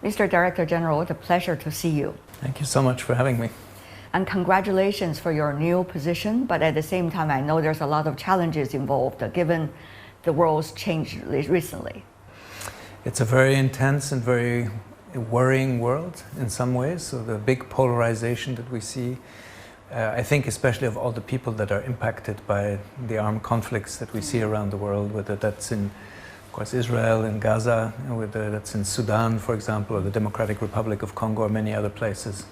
Mr. Director General, it's a pleasure to see you. Thank you so much for having me. And congratulations for your new position, but at the same time, I know there's a lot of challenges involved given the world's changed recently. It's a very intense and very worrying world in some ways. So the big polarization that we see, I think especially of all the people that are impacted by the armed conflicts that we see around the world, whether that's in, of course, Israel and Gaza, whether that's in Sudan, for example, or the Democratic Republic of Congo, or many other places.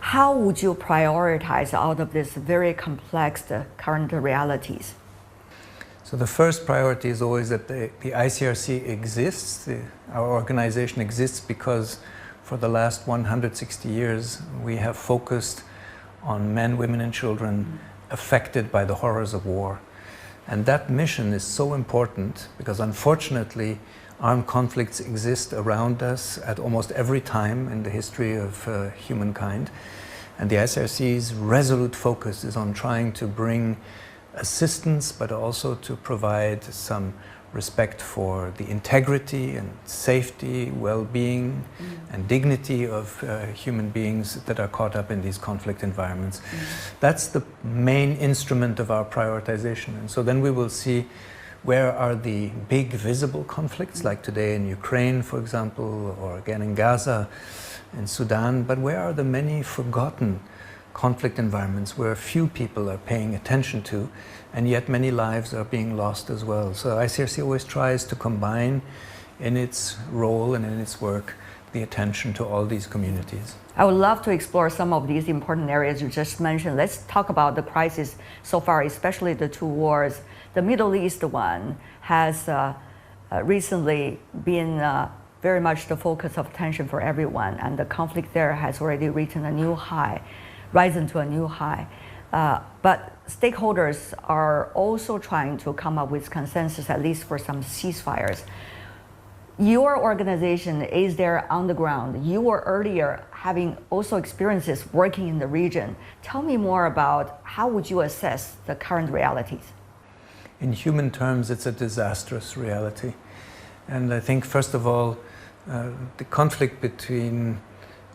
How would you prioritize out of this very complex current realities? So the first priority is always that the ICRC exists. Our organization exists because for the last 160 years we have focused on men, women and children affected by the horrors of war. And that mission is so important because unfortunately armed conflicts exist around us at almost every time in the history of humankind. And the ICRC's resolute focus is on trying to bring assistance, but also to provide some respect for the integrity and safety, well-being and dignity of human beings that are caught up in these conflict environments. That's the main instrument of our prioritization. And so then we will see where are the big visible conflicts, like today in Ukraine, for example, or again in Gaza, in Sudan, but where are the many forgotten conflict environments where few people are paying attention to, and yet many lives are being lost as well. So ICRC always tries to combine in its role and in its work the attention to all these communities. I would love to explore some of these important areas you just mentioned. Let's talk about the crisis so far, especially the two wars. The Middle East one has recently been very much the focus of attention for everyone, and the conflict there has already risen to a new high. But stakeholders are also trying to come up with consensus, at least for some ceasefires. Your organization is there on the ground. You were earlier having also experiences working in the region. Tell me more about how would you assess the current realities? In human terms, it's a disastrous reality. And I think, first of all, the conflict between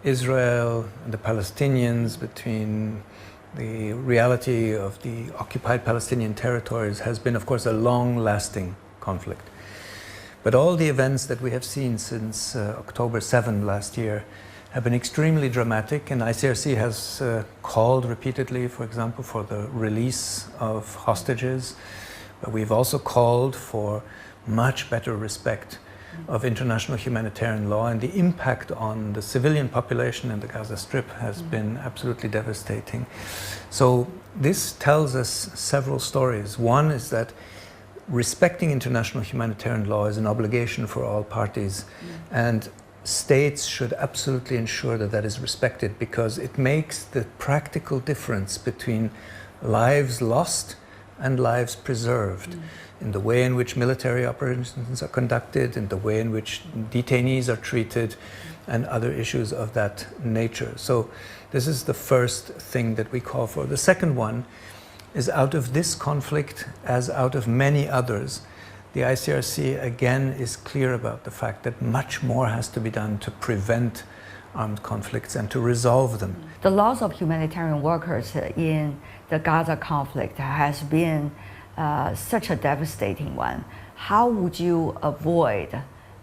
Israel and the Palestinians, between the reality of the occupied Palestinian territories has been, of course, a long-lasting conflict. But all the events that we have seen since October 7 last year have been extremely dramatic, and ICRC has called repeatedly, for example, for the release of hostages. But we've also called for much better respect of international humanitarian law, and the impact on the civilian population in the Gaza Strip has been absolutely devastating. So this tells us several stories. One is that respecting international humanitarian law is an obligation for all parties, and states should absolutely ensure that that is respected, because it makes the practical difference between lives lost and lives preserved, in the way in which military operations are conducted, in the way in which detainees are treated, and other issues of that nature. So this is the first thing that we call for. The second one is, out of this conflict, as out of many others, the ICRC again is clear about the fact that much more has to be done to prevent armed conflicts and to resolve them. The loss of humanitarian workers in the Gaza conflict has been such a devastating one. How would you avoid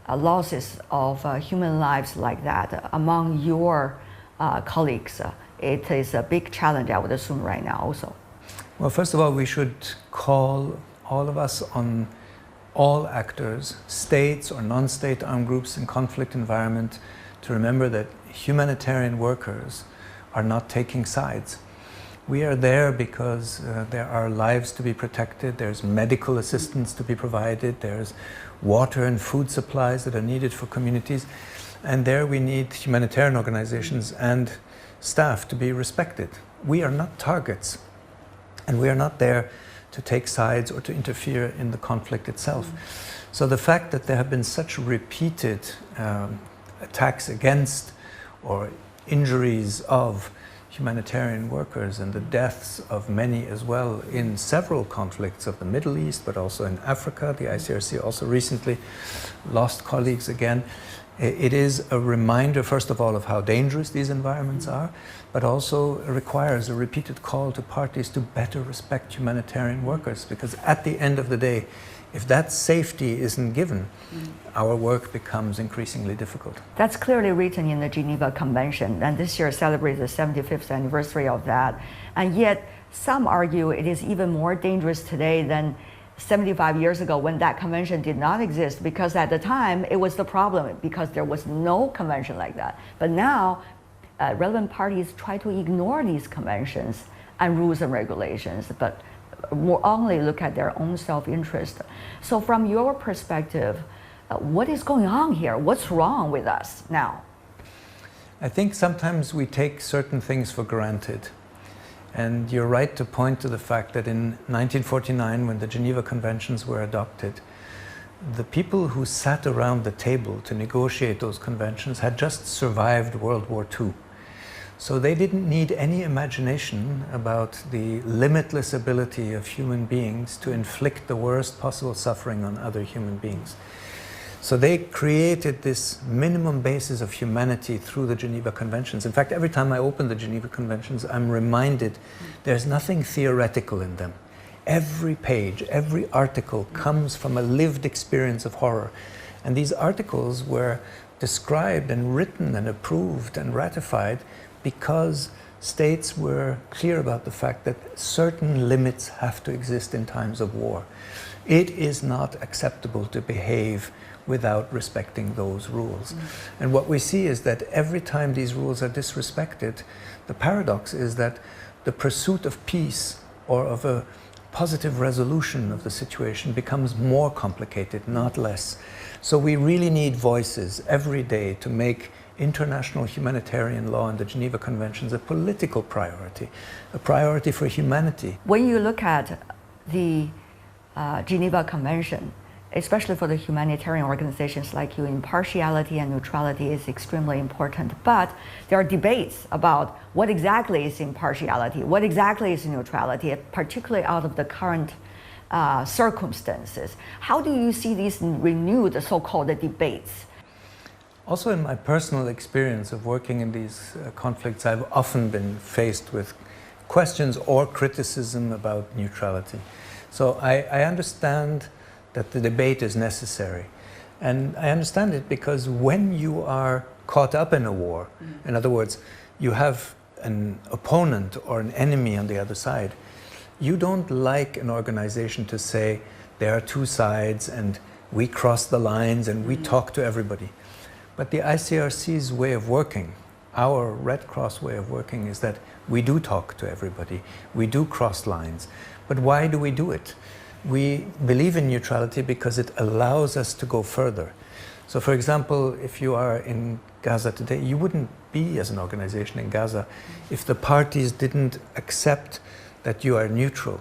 losses of human lives like that among your colleagues? It is a big challenge, I would assume, right now also. Well, first of all, we should call all of us on all actors, states or non-state armed groups in conflict environment, to remember that humanitarian workers are not taking sides. We are there because there are lives to be protected, there's medical assistance to be provided, there's water and food supplies that are needed for communities, and there we need humanitarian organizations and staff to be respected. We are not targets, and we are not there to take sides or to interfere in the conflict itself. So the fact that there have been such repeated attacks against or injuries of humanitarian workers and the deaths of many as well in several conflicts of the Middle East, but also in Africa. The ICRC also recently lost colleagues again. It is a reminder, first of all, of how dangerous these environments are, but also requires a repeated call to parties to better respect humanitarian workers, because at the end of the day, if that safety isn't given, our work becomes increasingly difficult. That's clearly written in the Geneva Convention, and this year celebrates the 75th anniversary of that. And yet, some argue it is even more dangerous today than 75 years ago when that convention did not exist, because at the time it was the problem because there was no convention like that. But now relevant parties try to ignore these conventions and rules and regulations, but only look at their own self-interest. So from your perspective, what is going on here? What's wrong with us now? I think sometimes we take certain things for granted. And you're right to point to the fact that in 1949, when the Geneva Conventions were adopted, the people who sat around the table to negotiate those conventions had just survived World War II. So they didn't need any imagination about the limitless ability of human beings to inflict the worst possible suffering on other human beings. So they created this minimum basis of humanity through the Geneva Conventions. In fact, every time I open the Geneva Conventions, I'm reminded there's nothing theoretical in them. Every page, every article comes from a lived experience of horror. And these articles were described and written and approved and ratified because states were clear about the fact that certain limits have to exist in times of war. It is not acceptable to behave without respecting those rules. And what we see is that every time these rules are disrespected, the paradox is that the pursuit of peace or of a positive resolution of the situation becomes more complicated, not less. So we really need voices every day to make international humanitarian law and the Geneva Conventions a political priority, a priority for humanity. When you look at the Geneva Convention, especially for the humanitarian organizations like you, impartiality and neutrality is extremely important. But there are debates about what exactly is impartiality, what exactly is neutrality, particularly out of the current circumstances. How do you see these renewed so-called debates? Also, in my personal experience of working in these conflicts, I've often been faced with questions or criticism about neutrality. So I understand that the debate is necessary. And I understand it because when you are caught up in a war, in other words, you have an opponent or an enemy on the other side, you don't like an organization to say there are two sides and we cross the lines and we talk to everybody. But the ICRC's way of working, our Red Cross way of working, is that we do talk to everybody, we do cross lines. But why do we do it? We believe in neutrality because it allows us to go further. So for example, if you are in Gaza today, you wouldn't be as an organization in Gaza if the parties didn't accept that you are neutral.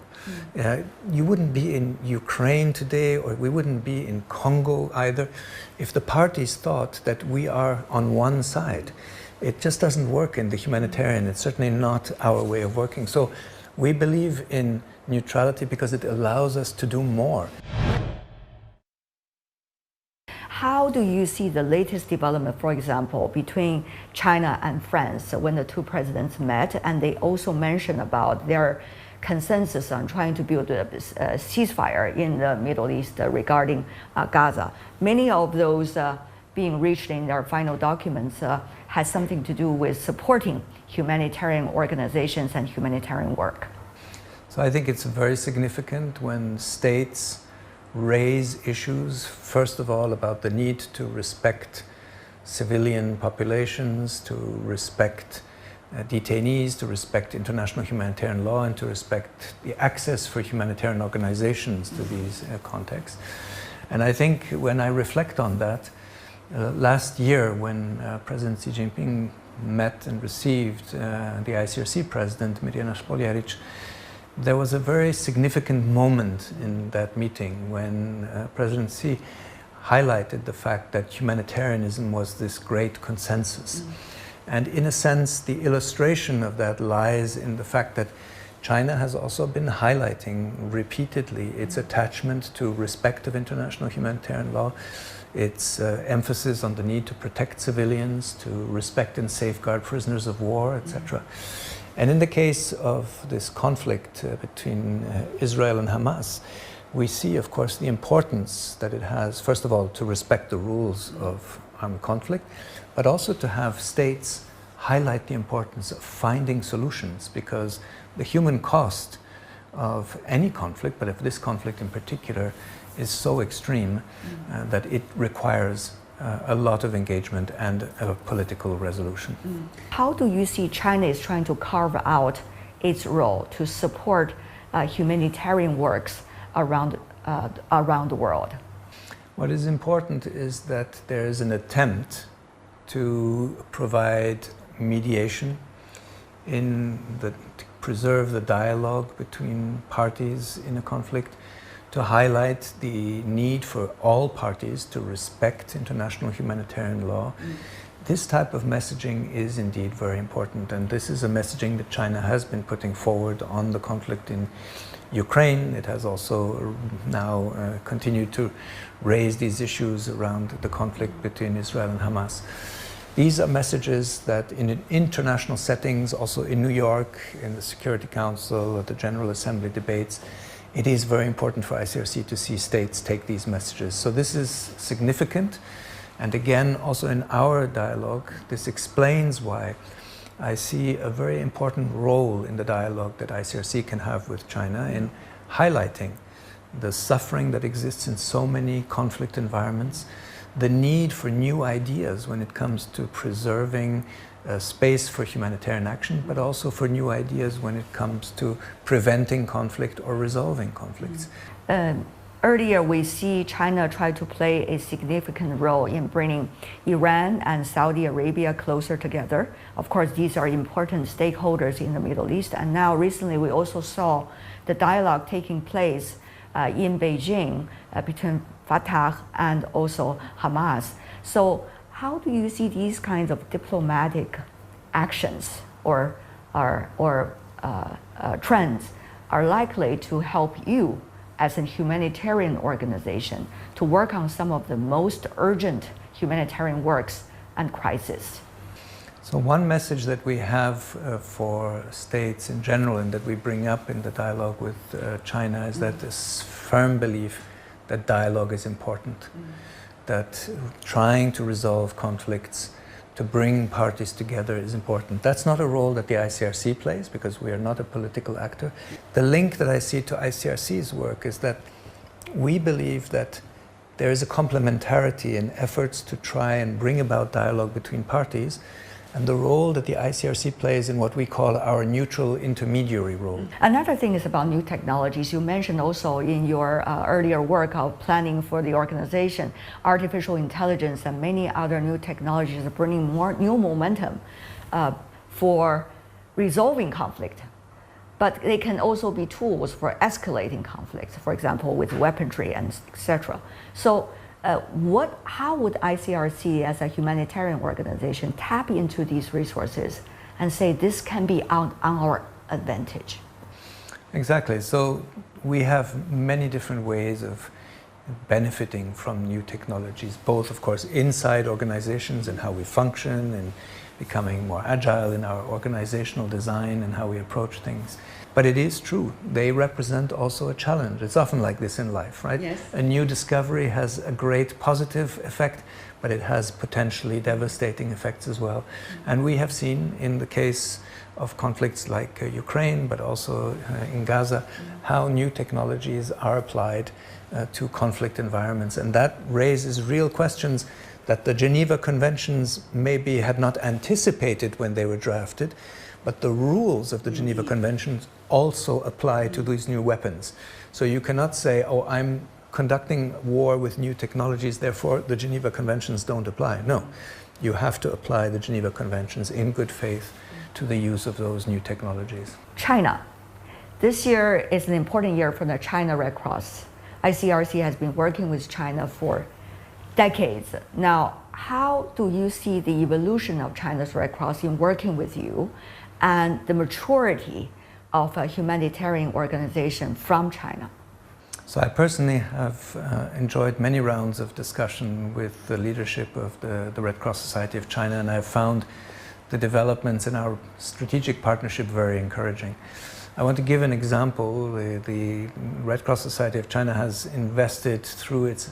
You wouldn't be in Ukraine today, or we wouldn't be in Congo either, if the parties thought that we are on one side. It just doesn't work in the humanitarian. It's certainly not our way of working. So we believe in neutrality because it allows us to do more. How do you see the latest development, for example, between China and France when the two presidents met, and they also mentioned about their consensus on trying to build a ceasefire in the Middle East regarding Gaza? Many of those being reached in their final documents has something to do with supporting humanitarian organizations and humanitarian work. So I think it's very significant when states raise issues, first of all, about the need to respect civilian populations, to respect detainees, to respect international humanitarian law, and to respect the access for humanitarian organizations to these contexts. And I think when I reflect on that, last year when President Xi Jinping met and received the ICRC President, Mirjana Spoljaric, there was a very significant moment in that meeting when President Xi highlighted the fact that humanitarianism was this great consensus. And in a sense, the illustration of that lies in the fact that China has also been highlighting repeatedly its attachment to respect of international humanitarian law, its emphasis on the need to protect civilians, to respect and safeguard prisoners of war, etc. And in the case of this conflict between Israel and Hamas, we see, of course, the importance that it has, first of all, to respect the rules of armed conflict, but also to have states highlight the importance of finding solutions, because the human cost of any conflict, but of this conflict in particular, is so extreme that it requires a lot of engagement and a political resolution. How do you see China is trying to carve out its role to support humanitarian works around the world? What is important is that there is an attempt to provide mediation to preserve the dialogue between parties in a conflict, to highlight the need for all parties to respect international humanitarian law. This type of messaging is indeed very important, and this is a messaging that China has been putting forward on the conflict in Ukraine. It has also now continued to raise these issues around the conflict between Israel and Hamas. These are messages that in international settings, also in New York, in the Security Council, at the General Assembly debates, it is very important for ICRC to see states take these messages. So this is significant. And again, also in our dialogue, this explains why I see a very important role in the dialogue that ICRC can have with China in highlighting the suffering that exists in so many conflict environments, the need for new ideas when it comes to preserving space for humanitarian action, but also for new ideas when it comes to preventing conflict or resolving conflicts. Earlier, we see China try to play a significant role in bringing Iran and Saudi Arabia closer together. Of course, these are important stakeholders in the Middle East. And now recently, we also saw the dialogue taking place in Beijing between Fatah and also Hamas. So how do you see these kinds of diplomatic actions or trends are likely to help you as a humanitarian organization to work on some of the most urgent humanitarian works and crises? So one message that we have for states in general and that we bring up in the dialogue with China is that this firm belief that dialogue is important, that trying to resolve conflicts, to bring parties together is important. That's not a role that the ICRC plays because we are not a political actor. The link that I see to ICRC's work is that we believe that there is a complementarity in efforts to try and bring about dialogue between parties, and the role that the ICRC plays in what we call our neutral intermediary role. Another thing is about new technologies. You mentioned also in your earlier work of planning for the organization, artificial intelligence and many other new technologies are bringing more new momentum for resolving conflict. But they can also be tools for escalating conflicts, for example, with weaponry and etc. So how would ICRC as a humanitarian organization tap into these resources and say this can be on our advantage? Exactly. So we have many different ways of benefiting from new technologies, both, of course, inside organizations and how we function and becoming more agile in our organizational design and how we approach things. But it is true, they represent also a challenge. It's often like this in life, right? Yes. A new discovery has a great positive effect, but it has potentially devastating effects as well. And we have seen in the case of conflicts like Ukraine, but also in Gaza, how new technologies are applied to conflict environments. And that raises real questions that the Geneva Conventions maybe had not anticipated when they were drafted, but the rules of the Geneva Conventions also apply to these new weapons. So you cannot say, oh, I'm conducting war with new technologies, therefore the Geneva Conventions don't apply. No, you have to apply the Geneva Conventions in good faith to the use of those new technologies. China. This year is an important year for the China Red Cross. ICRC has been working with China for decades. Now, how do you see the evolution of China's Red Cross in working with you and the maturity of a humanitarian organization from China? So I personally have enjoyed many rounds of discussion with the leadership of the Red Cross Society of China, and I've found the developments in our strategic partnership very encouraging. I want to give an example. The Red Cross Society of China has invested through its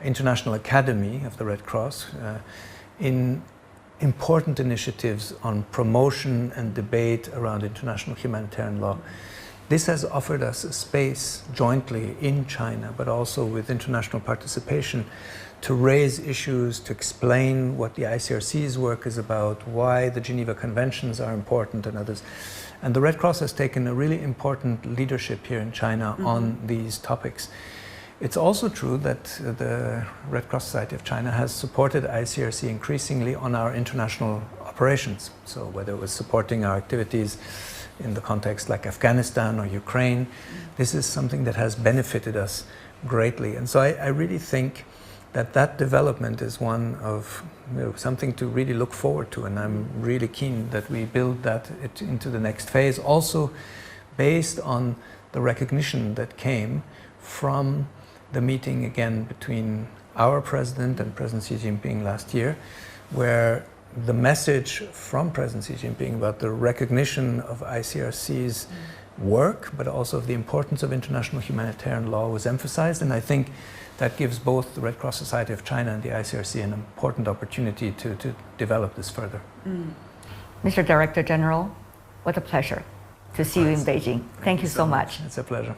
International Academy of the Red Cross in important initiatives on promotion and debate around international humanitarian law. This has offered us a space jointly in China, but also with international participation, to raise issues, to explain what the ICRC's work is about, why the Geneva Conventions are important and others. And the Red Cross has taken a really important leadership here in China on these topics. It's also true that the Red Cross Society of China has supported ICRC increasingly on our international operations. So whether it was supporting our activities in the context like Afghanistan or Ukraine, this is something that has benefited us greatly. And so I really think that development is one of something to really look forward to, and I'm really keen that we build that into the next phase, also based on the recognition that came from the meeting again between our president and President Xi Jinping last year, where the message from President Xi Jinping about the recognition of ICRC's work, but also of the importance of international humanitarian law was emphasized, and I think that gives both the Red Cross Society of China and the ICRC an important opportunity to develop this further. Mr. Director General, what a pleasure to see you in Beijing. Thank you so much. It's a pleasure.